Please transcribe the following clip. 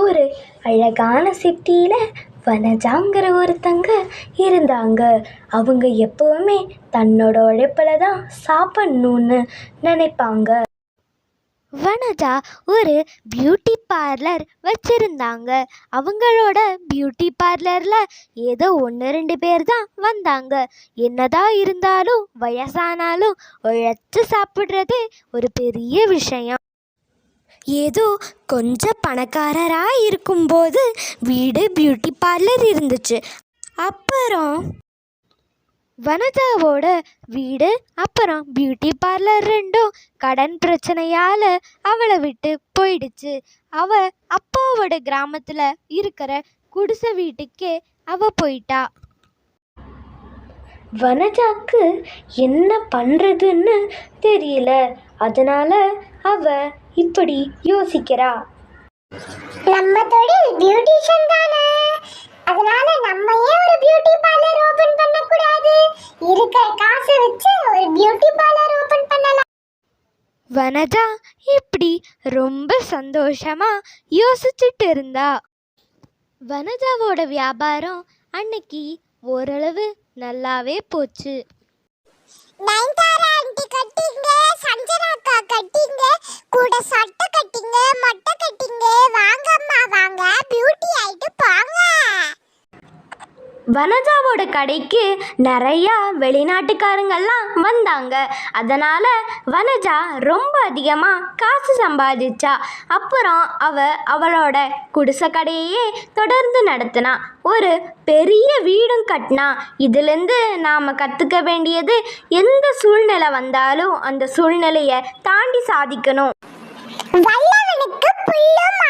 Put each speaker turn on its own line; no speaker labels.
ஒரு அழகான சிட்டியில் வனஜாங்கிற ஒருத்தங்க இருந்தாங்க. அவங்க எப்பவுமே தன்னோட உழைப்பில் தான் சாப்பிட்ணுன்னு நினைப்பாங்க. வனஜா ஒரு பியூட்டி பார்லர் வச்சுருந்தாங்க. அவங்களோட பியூட்டி பார்லரில் ஏதோ 1-2 பேர் தான் வந்தாங்க. என்னதான் இருந்தாலும் வயசானாலும் உழைச்சி சாப்பிட்றது ஒரு பெரிய விஷயம். ஏதோ கொஞ்சம் பணக்காரராக இருக்கும்போது வீடு பியூட்டி பார்லர் இருந்துச்சு. அப்புறம் வனஜாவோட வீடு அப்புறம் பியூட்டி பார்லர் ரெண்டும் கடன் பிரச்சனையால் அவளை விட்டு போயிடுச்சு. அவள் அப்பாவோட கிராமத்தில் இருக்கிற குடிசை வீட்டுக்கே போயிட்டா. வனஜாக்கு என்ன பண்ணுறதுன்னு தெரியல. அதனால அவ இப்படி யோசிக்கிறா.
நம்ம தொழில் பியூட்டிஷியன் தானே, அதனால நம்ம ஏன் ஒரு பியூட்டி பார்லர் ஓபன் பண்ண கூடாது? இருக்கிற காசை வச்சு ஒரு பியூட்டி பார்லர் ஓபன் பண்ணலாம்.
வனஜா இப்படி ரொம்ப சந்தோஷமா யோசிச்சுட்டு இருந்தா. வனஜாவோட வியாபாரம் அன்னைக்கு ஓரளவு நல்லாவே போச்சு.
நயன்தாரா ஆண்டி கட்டிங்க, சஞ்சனா அக்கா கட்டிங்க, கூட சட்டை கட்டிங்க, மொட்டை கட்டிங்க, வாங்கம்மா வாங்க, பியூட்டி ஆயிட்டு போங்க.
வனஜாவோட கடைக்கு நிறையா வெளிநாட்டுக்காரங்கெல்லாம் வந்தாங்க. அதனால் வனஜா ரொம்ப அதிகமாக காசு சம்பாதிச்சா. அப்புறம் அவளோட குடிசை கடையே தொடர்ந்து நடத்தினா. ஒரு பெரிய வீடும் கட்டினா. இதுலேருந்து நாம் கற்றுக்க வேண்டியது, எந்த சூழ்நிலை வந்தாலும் அந்த சூழ்நிலையை தாண்டி சாதிக்கணும்.
வல்லவனுக்கு புல்லும்